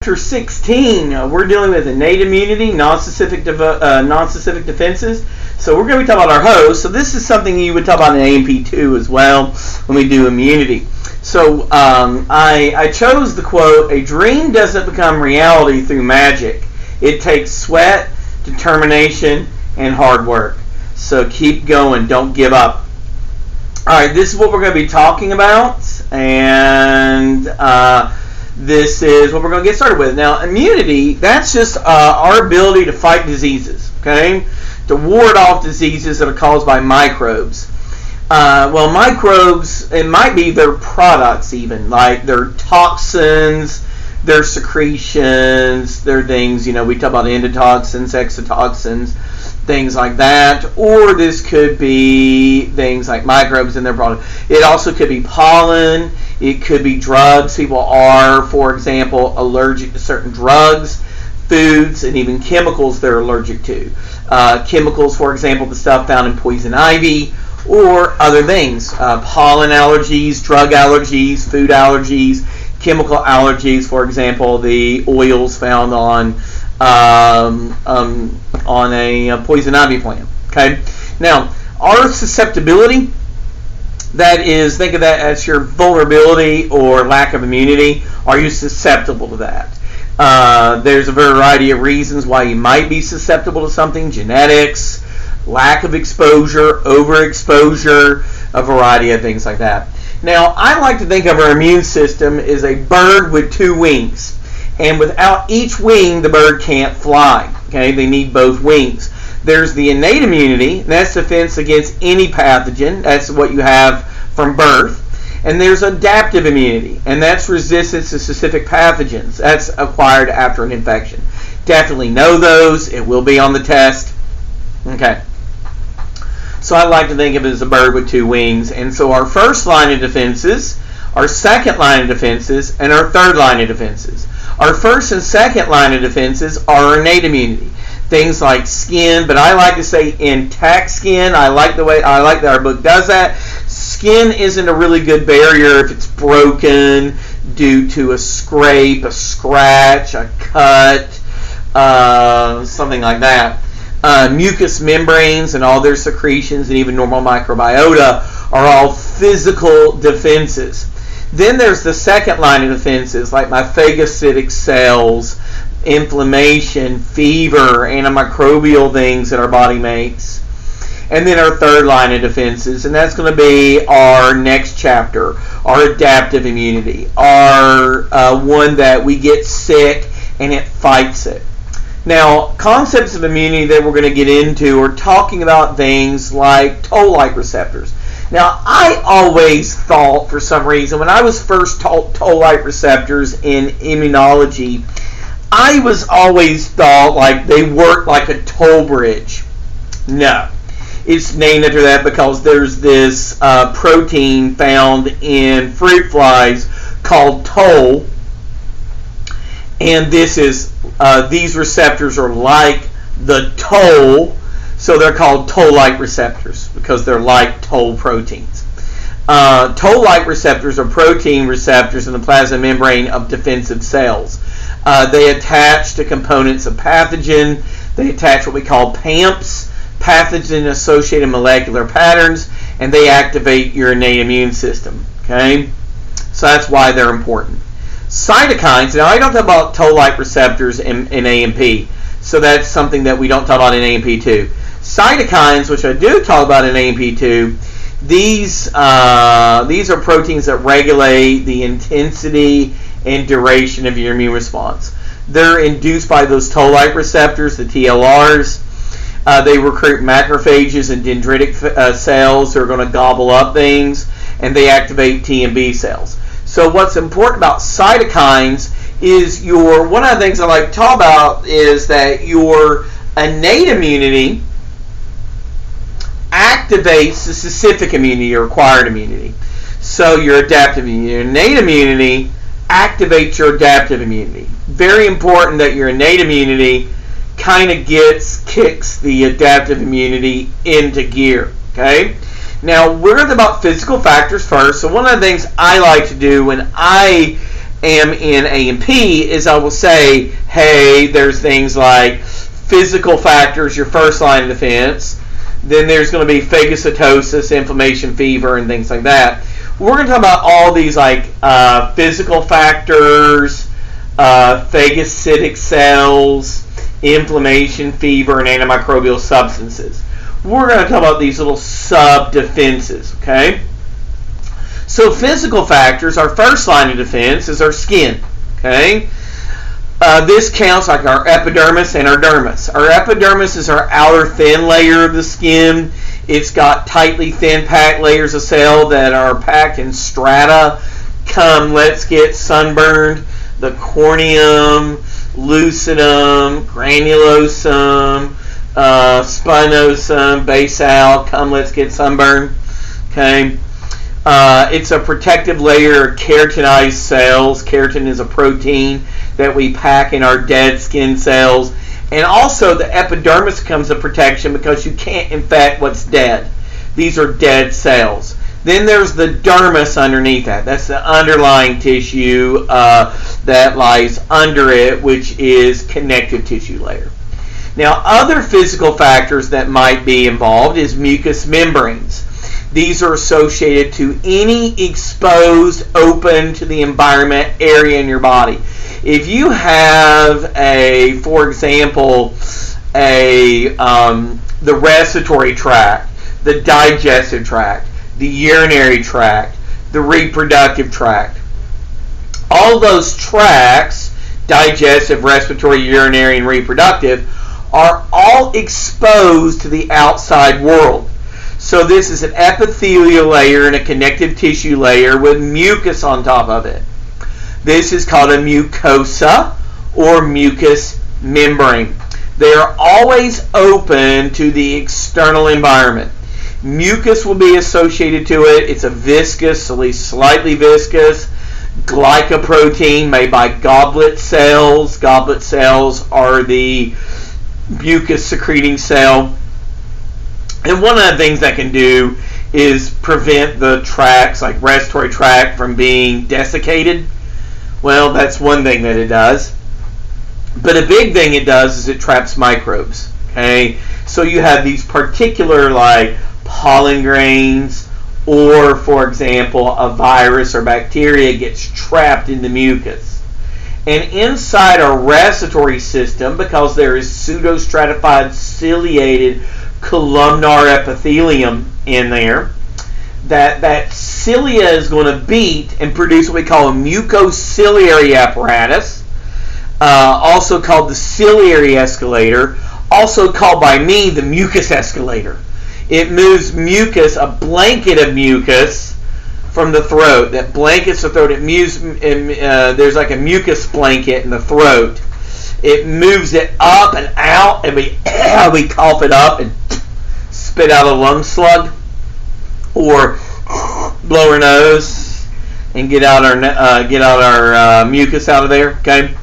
Chapter 16, we're dealing with innate immunity, non-specific defenses. So we're going to be talking about our host. So this is something you would talk about in AMP2 as well when we do immunity. So I chose the quote, "A dream doesn't become reality through magic. It takes sweat, determination, and hard work. So keep going. Don't give up." All right, this is what we're going to be talking about, and this is what we're going to get started with. Now, immunity, that's just our ability to fight diseases, okay? To ward off diseases that are caused by microbes. Well, microbes, it might be their products even, like their toxins, their secretions, their things, we talk about endotoxins, exotoxins, things like that, or this could be things like microbes in their product. It also could be pollen, it could be drugs. People are, for example, allergic to certain drugs, foods, and even chemicals they're allergic to. Chemicals, for example, the stuff found in poison ivy, or other things. Pollen allergies, drug allergies, food allergies, chemical allergies, for example, the oils found on a poison ivy plant. Okay. Now, our susceptibility, that is, think of that as your vulnerability or lack of immunity. Are you susceptible to that? There's a variety of reasons why you might be susceptible to something: genetics, lack of exposure, overexposure, a variety of things like that. Now, I like to think of our immune system as a bird with two wings. And without each wing, the bird can't fly. Okay, they need both wings. There's the innate immunity, and that's defense against any pathogen. That's what you have from birth. And there's adaptive immunity, and that's resistance to specific pathogens. That's acquired after an infection. Definitely know those. It will be on the test. Okay. So I like to think of it as a bird with two wings. And so our first line of defenses, our second line of defenses, and our third line of defenses. Our first and second line of defenses are innate immunity. Things like skin, but I like to say intact skin. I like that our book does that. Skin isn't a really good barrier if it's broken due to a scrape, a scratch, a cut, something like that. Mucous membranes and all their secretions and even normal microbiota are all physical defenses. Then there's the second line of defenses, like my phagocytic cells, inflammation, fever, antimicrobial things that our body makes. And then our third line of defenses, and that's going to be our next chapter, our adaptive immunity, our one that we get sick and it fights it. Now, concepts of immunity that we're going to get into are talking about things like toll-like receptors. Now, I always thought, for some reason, when I was first taught toll-like receptors in immunology, I was always thought like they worked like a toll bridge. No. It's named after that because there's this protein found in fruit flies called toll, and this is these receptors are like the toll, so they're called toll-like receptors because they're like toll proteins. Toll-like receptors are protein receptors in the plasma membrane of defensive cells. They attach to components of pathogen. They attach what we call PAMPs, pathogen-associated molecular patterns, and they activate your innate immune system. Okay, so that's why they're important. Cytokines. Now, I don't talk about toll-like receptors in AMP, so that's something that we don't talk about in AMP2. Cytokines, which I do talk about in AMP2, these are proteins that regulate the intensity and duration of your immune response. They're induced by those toll-like receptors, the TLRs. They recruit macrophages and dendritic cells who are going to gobble up things, and they activate T and B cells. So what's important about cytokines is one of the things I like to talk about is that your innate immunity activates the specific immunity or acquired immunity. So your adaptive immunity. Your innate immunity activates your adaptive immunity. Very important that your innate immunity kind of kicks the adaptive immunity into gear. Okay? Now, we're going to talk about physical factors first. So one of the things I like to do when I am in A&P is I will say, hey, there's things like physical factors, your first line of defense. Then there's going to be phagocytosis, inflammation, fever, and things like that. We're going to talk about all these like physical factors, phagocytic cells, inflammation, fever, and antimicrobial substances. We're going to talk about these little sub-defenses, okay? So physical factors, our first line of defense is our skin, okay? This counts like our epidermis and our dermis. Our epidermis is our outer thin layer of the skin. It's got tightly thin packed layers of cell that are packed in strata. Let's get sunburned. The corneum, lucidum, granulosum, spinosum, basal. Let's get sunburned. Okay. It's a protective layer of keratinized cells. Keratin is a protein that we pack in our dead skin cells. And also the epidermis becomes a protection because you can't infect what's dead. These are dead cells. Then there's the dermis underneath that. That's the underlying tissue that lies under it, which is connective tissue layer. Now, other physical factors that might be involved is mucous membranes. These are associated to any exposed, open to the environment area in your body. If you have for example, the respiratory tract, the digestive tract, the urinary tract, the reproductive tract, all those tracts, digestive, respiratory, urinary, and reproductive, are all exposed to the outside world. So this is an epithelial layer and a connective tissue layer with mucus on top of it. This is called a mucosa or mucous membrane. They are always open to the external environment. Mucus will be associated to it. It's a viscous, at least slightly viscous, glycoprotein made by goblet cells. Goblet cells are the mucus secreting cell. And one of the things that can do is prevent the tracts, like respiratory tract, from being desiccated. Well, that's one thing that it does. But a big thing it does is it traps microbes. Okay, so you have these particular like pollen grains, or for example, a virus or bacteria gets trapped in the mucus. And inside our respiratory system, because there is pseudostratified ciliated columnar epithelium in there, that cilia is going to beat and produce what we call a mucociliary apparatus, also called the ciliary escalator, also called by me the mucus escalator. It moves mucus, a blanket of mucus, from the throat. That blankets the throat. It moves. There's like a mucus blanket in the throat. It moves it up and out, and we cough it up and spit out a lung slug, or blow our nose and get out our mucus out of there. Okay.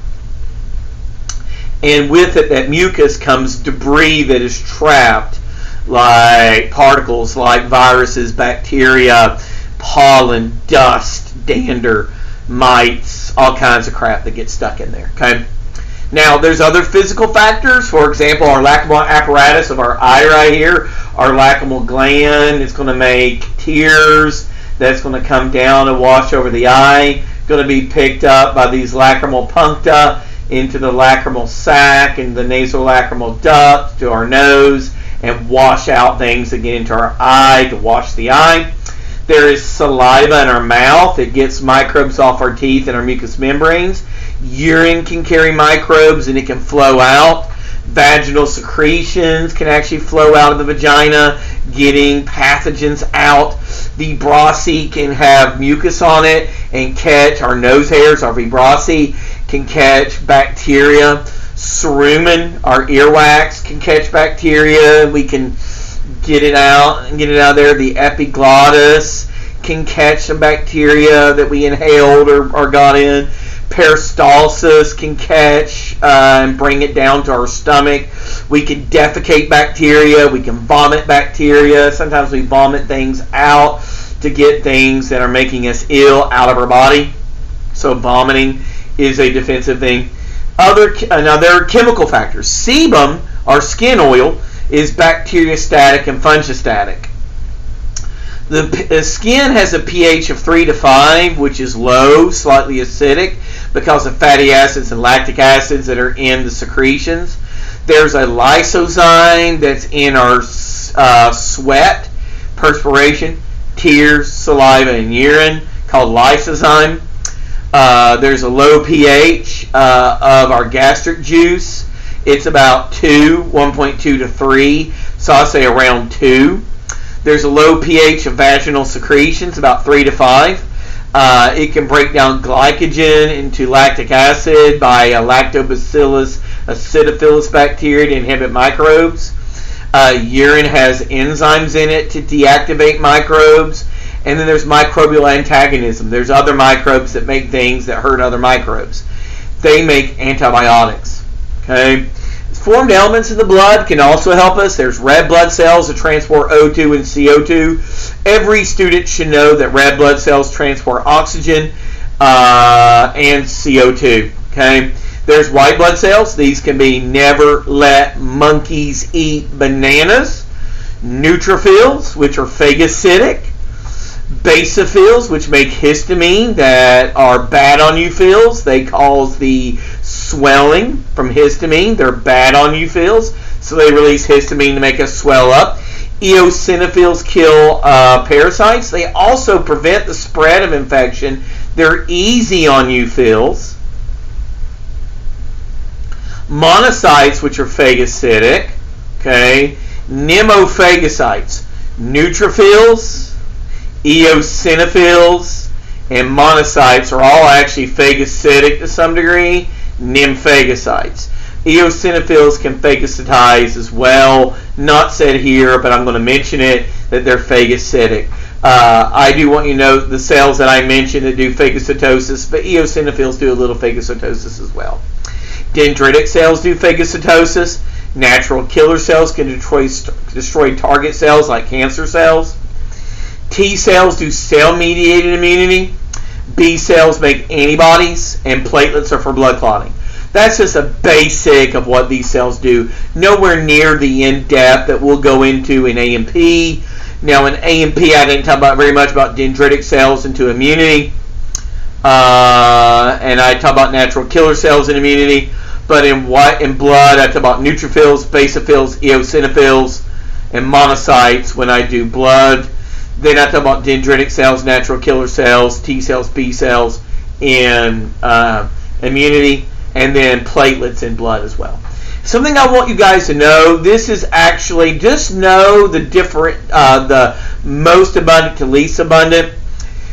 And with it, that mucus comes debris that is trapped, like particles like viruses, bacteria, pollen, dust, dander, mites, all kinds of crap that get stuck in there. Okay. Now, there's other physical factors. For example, our lacrimal apparatus of our eye right here, our lacrimal gland is going to make tears that's going to come down and wash over the eye, going to be picked up by these lacrimal puncta into the lacrimal sac and the nasolacrimal duct to our nose, and wash out things that get into our eye to wash the eye. There is saliva in our mouth. It gets microbes off our teeth and our mucous membranes. Urine can carry microbes and it can flow out. Vaginal secretions can actually flow out of the vagina, getting pathogens out. The vibrissae can have mucus on it and catch our nose hairs. Our vibrissae can catch bacteria. Cerumen, our earwax, can catch bacteria. We can get it out of there. The epiglottis can catch some bacteria that we inhaled or got in. Peristalsis can catch and bring it down to our stomach. We can defecate bacteria. We can vomit bacteria. Sometimes we vomit things out to get things that are making us ill out of our body. So vomiting is a defensive thing. Now there are chemical factors. Sebum, or skin oil, is bacteriostatic and fungistatic. The skin has a pH of 3 to 5, which is low, slightly acidic, because of fatty acids and lactic acids that are in the secretions. There's a lysozyme that's in our sweat, perspiration, tears, saliva, and urine, called lysozyme. There's a low pH of our gastric juice. It's about 1.2 to 3, so I'll say around 2. There's a low pH of vaginal secretions, about 3 to 5. It can break down glycogen into lactic acid by lactobacillus acidophilus bacteria to inhibit microbes. Urine has enzymes in it to deactivate microbes. And then there's microbial antagonism. There's other microbes that make things that hurt other microbes. They make antibiotics. Okay. Formed elements in the blood can also help us. There's red blood cells that transport O2 and CO2. Every student should know that red blood cells transport oxygen and CO2. Okay. There's white blood cells. These can be never let monkeys eat bananas. Neutrophils, which are phagocytic. Basophils, which make histamine that are bad on you feels. They cause the swelling from histamine. They're bad on you feels, so they release histamine to make us swell up. Eosinophils kill parasites. They also prevent the spread of infection. They're easy on you feels. Monocytes, which are phagocytic. Okay. Pneumophagocytes. Neutrophils, eosinophils, and monocytes are all actually phagocytic to some degree. Nymphagocytes. Eosinophils can phagocytize as well. Not said here, but I'm going to mention it, that they're phagocytic. I do want you to know the cells that I mentioned that do phagocytosis, but eosinophils do a little phagocytosis as well. Dendritic cells do phagocytosis. Natural killer cells can destroy target cells like cancer cells. T cells do cell-mediated immunity. B cells make antibodies, and platelets are for blood clotting. That's just a basic of what these cells do. Nowhere near the in-depth that we'll go into in A&P. Now in A&P, I didn't talk very much about dendritic cells into immunity. And I talk about natural killer cells in immunity. But in blood, I talk about neutrophils, basophils, eosinophils, and monocytes when I do blood. Then I talk about dendritic cells, natural killer cells, T cells, B cells in immunity, and then platelets in blood as well. Something I want you guys to know, this is actually, just know the different, the most abundant to least abundant.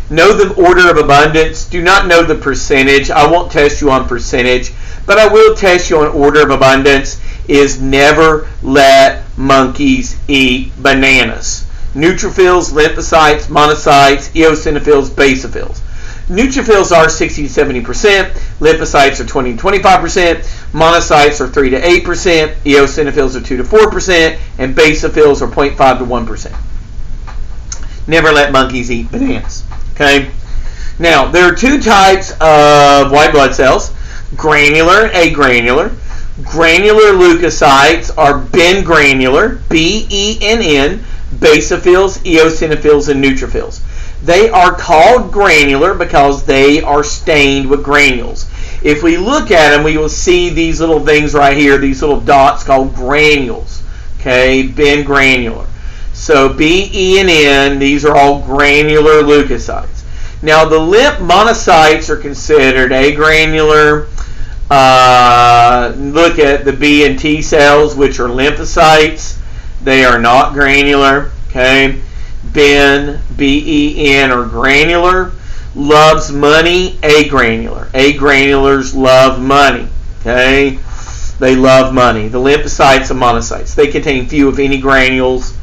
Know the order of abundance. Do not know the percentage. I won't test you on percentage, but I will test you on order of abundance. Is never let monkeys eat bananas. Neutrophils, lymphocytes, monocytes, eosinophils, basophils. Neutrophils are 60 to 70%, lymphocytes are 20 to 25%, monocytes are 3 to 8%, eosinophils are 2 to 4%, and basophils are 0.5 to 1%. Never let monkeys eat bananas. Okay? Now, there are two types of white blood cells, granular and agranular. Granular leukocytes are bengranular, B-E-N-N, basophils, eosinophils, and neutrophils. They are called granular because they are stained with granules. If we look at them, we will see these little things right here, these little dots called granules. Okay, bengranular. So B-E-N-N, these are all granular leukocytes. Now the lymph monocytes are considered agranular. Look at the B and T cells, which are lymphocytes. They are not granular. Okay, B-E-N, are granular. Loves money, agranular. Agranulars love money. Okay, they love money. The lymphocytes and monocytes, they contain few of any granules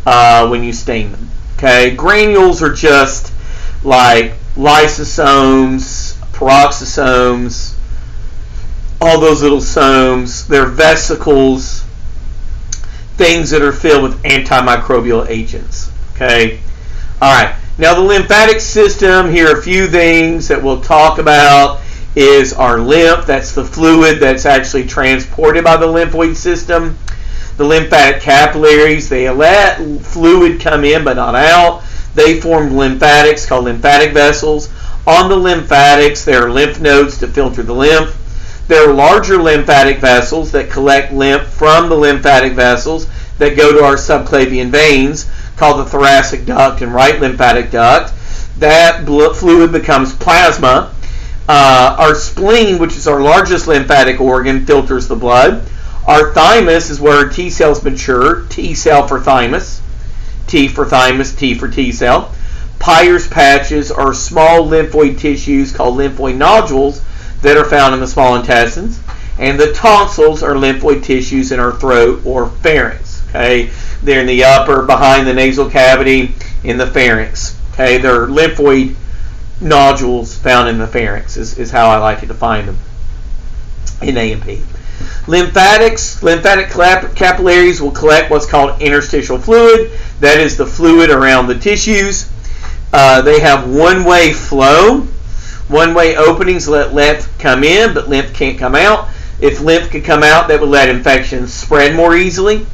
when you stain them. Okay, granules are just like lysosomes, peroxisomes, all those little somes. They're vesicles, things that are filled with antimicrobial agents. Okay, all right. Now the lymphatic system, here are a few things that we'll talk about, is our lymph. That's the fluid that's actually transported by the lymphoid system. The lymphatic capillaries, they let fluid come in but not out. They form lymphatics called lymphatic vessels. On the lymphatics, there are lymph nodes to filter the lymph. There are larger lymphatic vessels that collect lymph from the lymphatic vessels that go to our subclavian veins, called the thoracic duct and right lymphatic duct. That fluid becomes plasma. Our spleen, which is our largest lymphatic organ, filters the blood. Our thymus is where T cells mature. T cell for thymus. T for thymus, T for T cell. Peyer's patches are small lymphoid tissues called lymphoid nodules that are found in the small intestines. And the tonsils are lymphoid tissues in our throat or pharynx. Okay, they're in the upper, behind the nasal cavity, in the pharynx. Okay, they're lymphoid nodules found in the pharynx is how I like to define them in A&P. Lymphatic capillaries will collect what's called interstitial fluid. That is the fluid around the tissues. They have one-way flow. One-way openings let lymph come in, but lymph can't come out. If lymph could come out, that would let infections spread more easily.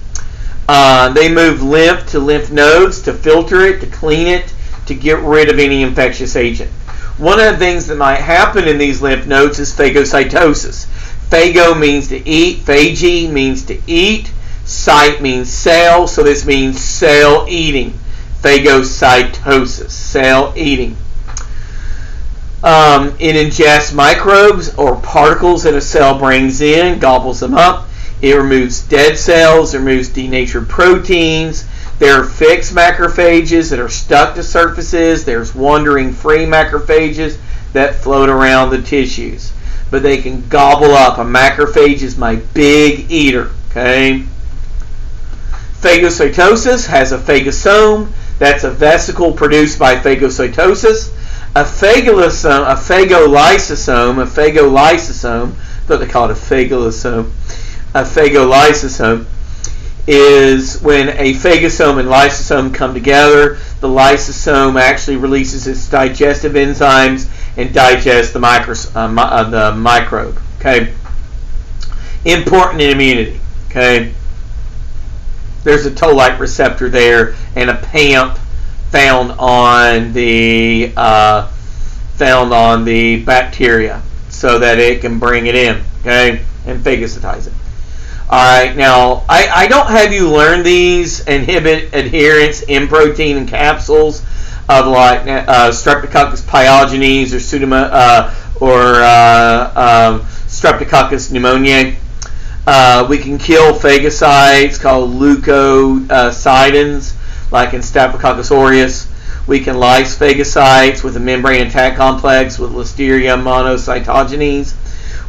They move lymph to lymph nodes to filter it, to clean it, to get rid of any infectious agent. One of the things that might happen in these lymph nodes is phagocytosis. Phago means to eat, phage means to eat, cyte means cell, so this means cell eating. Phagocytosis, cell eating. It ingests microbes or particles that a cell brings in, gobbles them up. It removes dead cells, it removes denatured proteins. There are fixed macrophages that are stuck to surfaces. There's wandering free macrophages that float around the tissues. But they can gobble up. A macrophage is my big eater. Okay. Phagocytosis has a phagosome. That's a vesicle produced by phagocytosis. A phagolysosome, I thought they called it a phagolysosome. A phagolysosome is when a phagosome and lysosome come together. The lysosome actually releases its digestive enzymes and digests the microbe. Okay, important in immunity. Okay, there's a toll-like receptor there and a PAMP found on the bacteria, so that it can bring it in. Okay, and phagocytize it. Alright, now I don't have you learn these inhibit adherence in protein and capsules of like Streptococcus pyogenes or Streptococcus pneumoniae. We can kill phagocytes called leukocidins, like in Staphylococcus aureus. We can lyse phagocytes with a membrane attack complex with Listeria monocytogenes.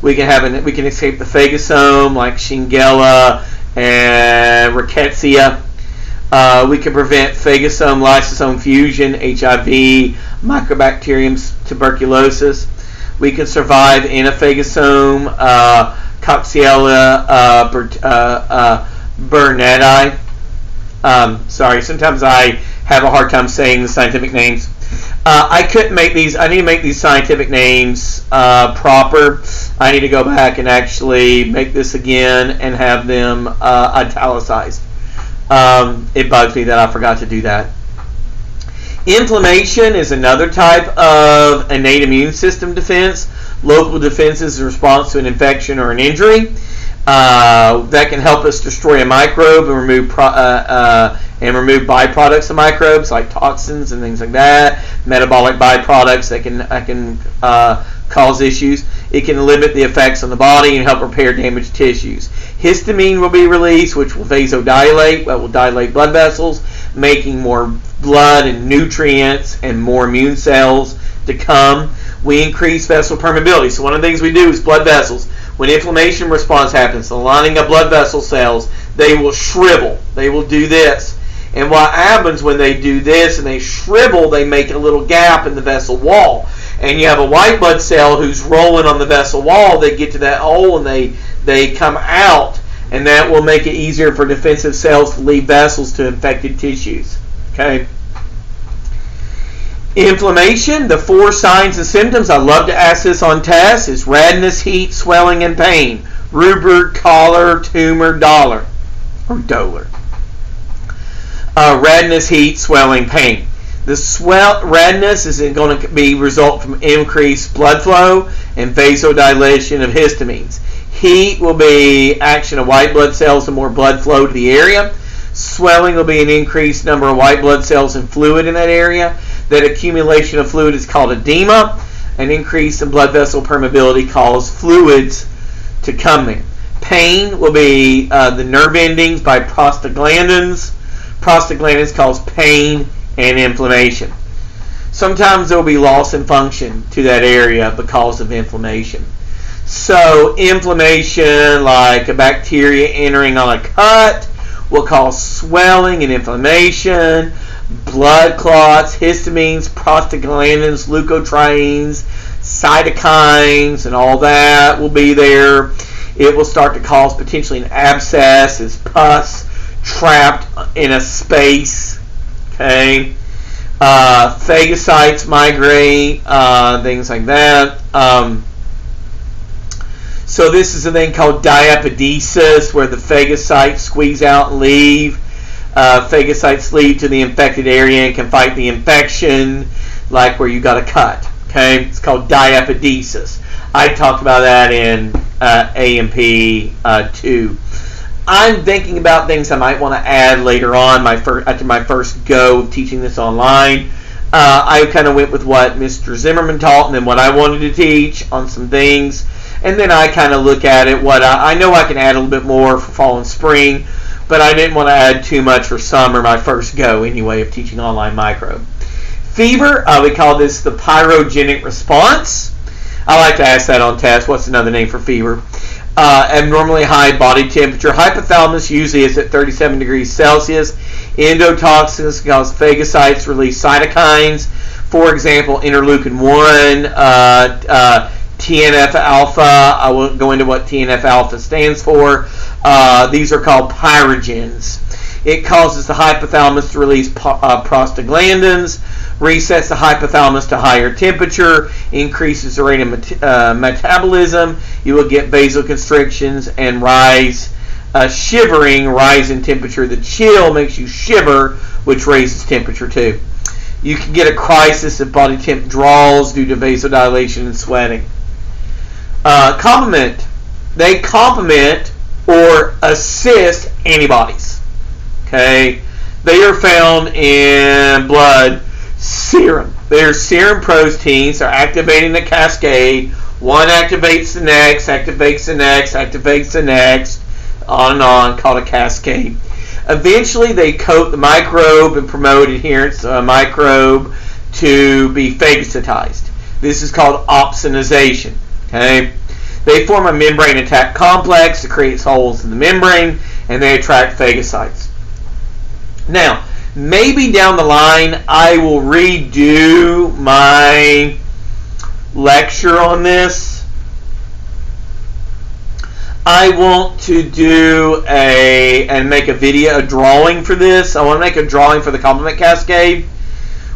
We can escape the phagosome like Shigella and Rickettsia. We can prevent phagosome-lysosome fusion, HIV, Mycobacterium tuberculosis. We can survive in a phagosome, Coxiella burnetii. Sorry, sometimes I have a hard time saying the scientific names. I couldn't make these. I need to make these scientific names proper. I need to go back and actually make this again and have them italicized. It bugs me that I forgot to do that. Inflammation is another type of innate immune system defense. Local defense is a response to an infection or an injury. That can help us destroy a microbe and remove byproducts of microbes like toxins and things like that, metabolic byproducts that can cause issues. It can limit the effects on the body and help repair damaged tissues. Histamine will be released, which will vasodilate, that will dilate blood vessels, making more blood and nutrients and more immune cells to come. We increase vessel permeability. So one of the things we do is blood vessels. When inflammation response happens, the lining of blood vessel cells, they will shrivel. They will do this. And what happens when they do this and they shrivel, they make a little gap in the vessel wall. And you have a white blood cell who's rolling on the vessel wall. They get to that hole and they come out. And that will make it easier for defensive cells to leave vessels to infected tissues. Okay. Inflammation, the 4 signs and symptoms, I love to ask this on tests, is redness, heat, swelling, and pain. Rubric, collar, tumor, dollar, or dolor. Redness, heat, swelling, pain. The redness is going to be result from increased blood flow and vasodilation of histamines. Heat will be action of white blood cells and more blood flow to the area. Swelling will be an increased number of white blood cells and fluid in that area. That accumulation of fluid is called edema. An increase in blood vessel permeability causes fluids to come in. Pain will be the nerve endings by prostaglandins. Prostaglandins cause pain and inflammation. Sometimes there will be loss in function to that area because of inflammation. So inflammation, like a bacteria entering on a cut, will cause swelling and inflammation. Blood clots, histamines, prostaglandins, leukotrienes, cytokines, and all that will be there. It will start to cause potentially an abscess, as pus trapped in a space. Okay, phagocytes migrate, things like that. So this is a thing called diapedesis, where the phagocytes squeeze out and leave. Phagocytes leave to the infected area and can fight the infection, like where you got a cut. Okay, it's called diapedesis. I talked about that in A&P 2. I'm thinking about things I might want to add later on. After my first go of teaching this online, I kind of went with what Mr. Zimmerman taught, and then what I wanted to teach on some things, and then I kind of look at it. What I know I can add a little bit more for fall and spring, but I didn't want to add too much for summer. My first go anyway of teaching online micro. Fever, we call this the pyrogenic response. I like to ask that on tests. What's another name for fever? Abnormally high body temperature. Hypothalamus usually is at 37 degrees Celsius. Endotoxins cause phagocytes release cytokines. For example, interleukin-1, TNF-alpha. I won't go into what TNF-alpha stands for. These are called pyrogens. It causes the hypothalamus to release prostaglandins, resets the hypothalamus to higher temperature, increases the rate of metabolism. You will get vasoconstrictions and rise in temperature. The chill makes you shiver, which raises temperature too. You can get a crisis if body temp draws due to vasodilation and sweating. Complement. They complement or assist antibodies. Okay, they are found in blood serum. Their serum proteins are activating the cascade. One activates the next, activates the next, activates the next, on and on, called a cascade. Eventually, they coat the microbe and promote adherence to a microbe to be phagocytized. This is called opsonization. Okay, they form a membrane attack complex that creates holes in the membrane, and they attract phagocytes. Now, maybe down the line I will redo my lecture on this. I want to do make a video, a drawing for this. I want to make a drawing for the complement cascade.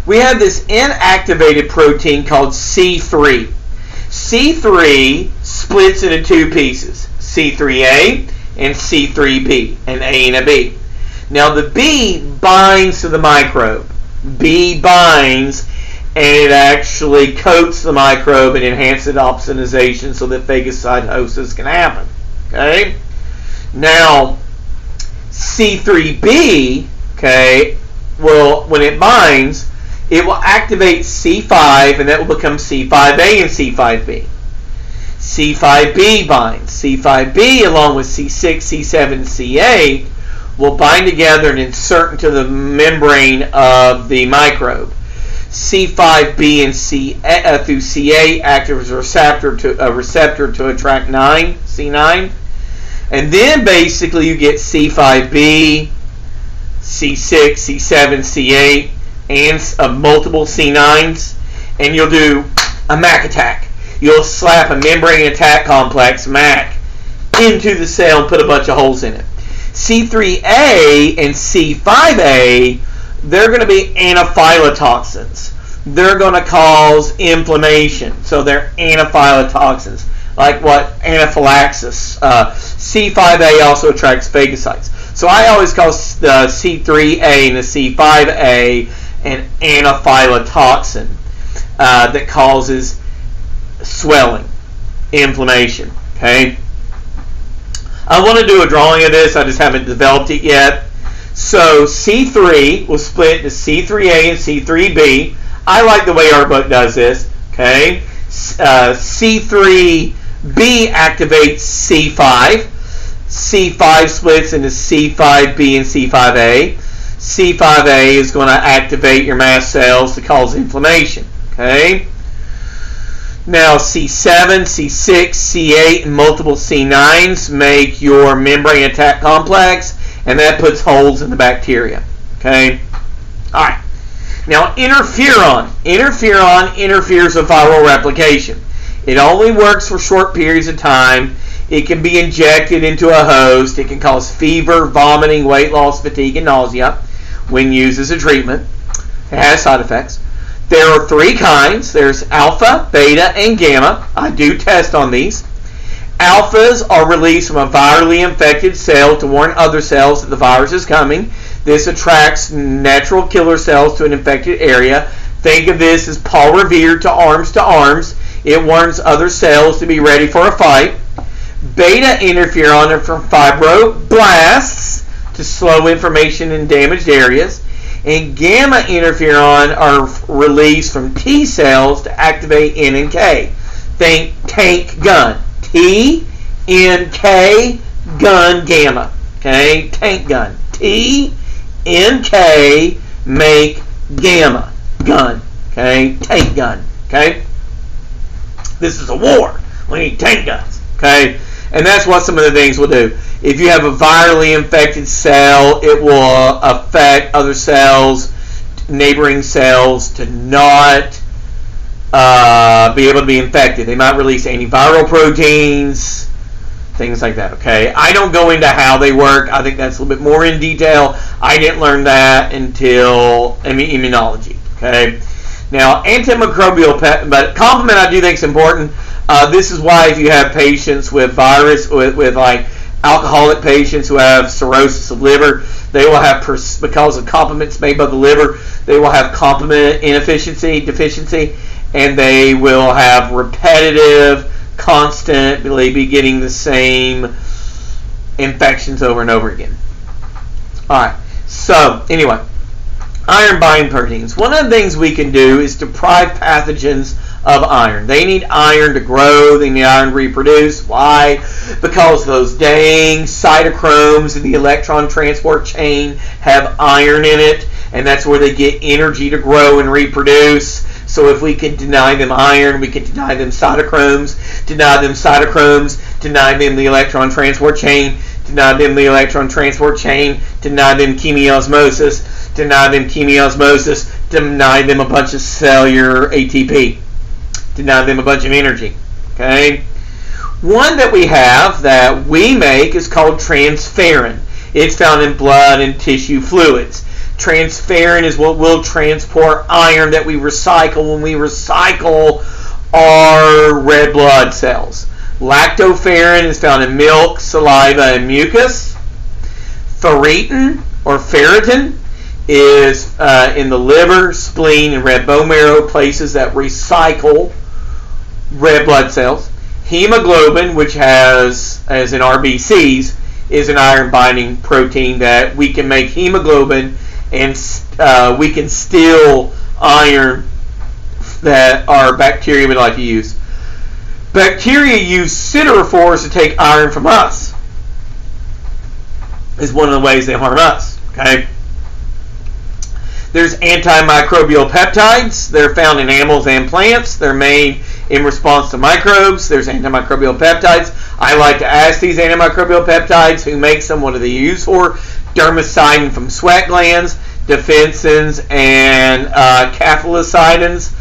We have this inactivated protein called C3. C3 splits into 2 pieces, C3A and C3B, an A and a B. Now the B binds to the microbe. B binds, and it actually coats the microbe and enhances opsonization so that phagocytosis can happen. Okay. Now C3B, okay, when it binds, it will activate C5, and that will become C5A and C5B. C5B binds. C5B along with C6, C7, C8 will bind together and insert into the membrane of the microbe. C5B and through C8 act as a receptor to attract C9, and then basically you get C5B, C6, C7, C8, and multiple C9s, and you'll do a MAC attack. You'll slap a membrane attack complex, MAC, into the cell and put a bunch of holes in it. C3A and C5A, they're going to be anaphylotoxins. they're going to cause inflammation. So they're anaphylotoxins, like what anaphylaxis. C5a also attracts phagocytes. So I always call the C3a and the C5a an anaphylotoxin that causes swelling, inflammation. Okay. I want to do a drawing of this. I just haven't developed it yet. So C3 will split into C3a and C3b. I like the way our book does this. Okay. C3b activates C5. C5 splits into C5b and C5a. C5a is going to activate your mast cells to cause inflammation. Okay. Now C7, C6, C8, and multiple C9s make your membrane attack complex, and that puts holes in the bacteria. Okay. All right. Now interferon. Interferon interferes with viral replication. It only works for short periods of time. It can be injected into a host. It can cause fever, vomiting, weight loss, fatigue, and nausea when used as a treatment. It has side effects. There are three kinds. There's alpha, beta, and gamma. I do test on these. Alphas are released from a virally infected cell to warn other cells that the virus is coming. This attracts natural killer cells to an infected area. Think of this as Paul Revere to arms. It warns other cells to be ready for a fight. Beta interferon are from fibroblasts to slow inflammation in damaged areas. And gamma interferon are released from T cells to activate N and K. Think tank gun. T, N, K, gun, gamma. Okay? Tank gun. T, N, K, make gamma. Gun. Okay? Tank gun. Okay? This is a war. We need tank guns. Okay? And that's what some of the things will do. If you have a virally infected cell, it will affect other cells, neighboring cells, to not be able to be infected. They might release antiviral proteins, things like that. Okay, I don't go into how they work. I think that's a little bit more in detail. I didn't learn that until immunology. Okay, now antimicrobial, but complement I do think is important. This is why if you have patients with virus, with like alcoholic patients who have cirrhosis of liver, they will have, because of complements made by the liver, they will have complement deficiency, and they will have repetitive, constantly be getting the same infections over and over again. Alright, so anyway, iron binding proteins. One of the things we can do is deprive pathogens of iron. They need iron to grow. They need iron to reproduce. Why? Because those dang cytochromes in the electron transport chain have iron in it, and that's where they get energy to grow and reproduce. So if we can deny them iron, we can deny them cytochromes, deny them the electron transport chain, deny them the electron transport chain, deny them chemiosmosis, deny them a bunch of cellular ATP. Deny them a bunch of energy. Okay? One that we have that we make is called transferrin. It's found in blood and tissue fluids. Transferrin is what will transport iron that we recycle when we recycle our red blood cells. Lactoferrin is found in milk, saliva, and mucus. Ferritin or ferritin is in the liver, spleen, and red bone marrow, places that recycle red blood cells. Hemoglobin, which has, as in RBCs, is an iron binding protein that we can make hemoglobin, and we can steal iron that our bacteria would like to use. Bacteria use siderophores to take iron from us. Is one of the ways they harm us. Okay. There's antimicrobial peptides. They're found in animals and plants. They're made in response to microbes. There's antimicrobial peptides. I like to ask these antimicrobial peptides who makes them, what are they used for? Dermacidin from sweat glands, defensins, and cathelicidins.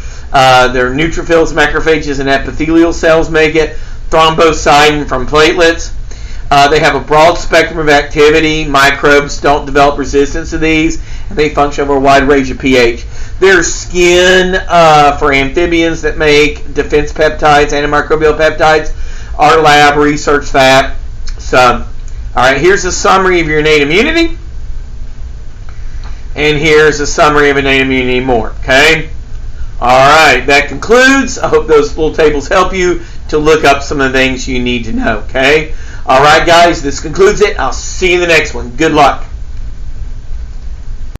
They're neutrophils, macrophages, and epithelial cells make it. Thrombocidin from platelets. They have a broad spectrum of activity. Microbes don't develop resistance to these, and they function over a wide range of pH. There's skin for amphibians that make defense peptides, antimicrobial peptides. Our lab researched that. So, all right, here's a summary of your innate immunity. And here's a summary of innate immunity more, okay? All right, that concludes. I hope those little tables help you to look up some of the things you need to know, okay? All right, guys, this concludes it. I'll see you in the next one. Good luck.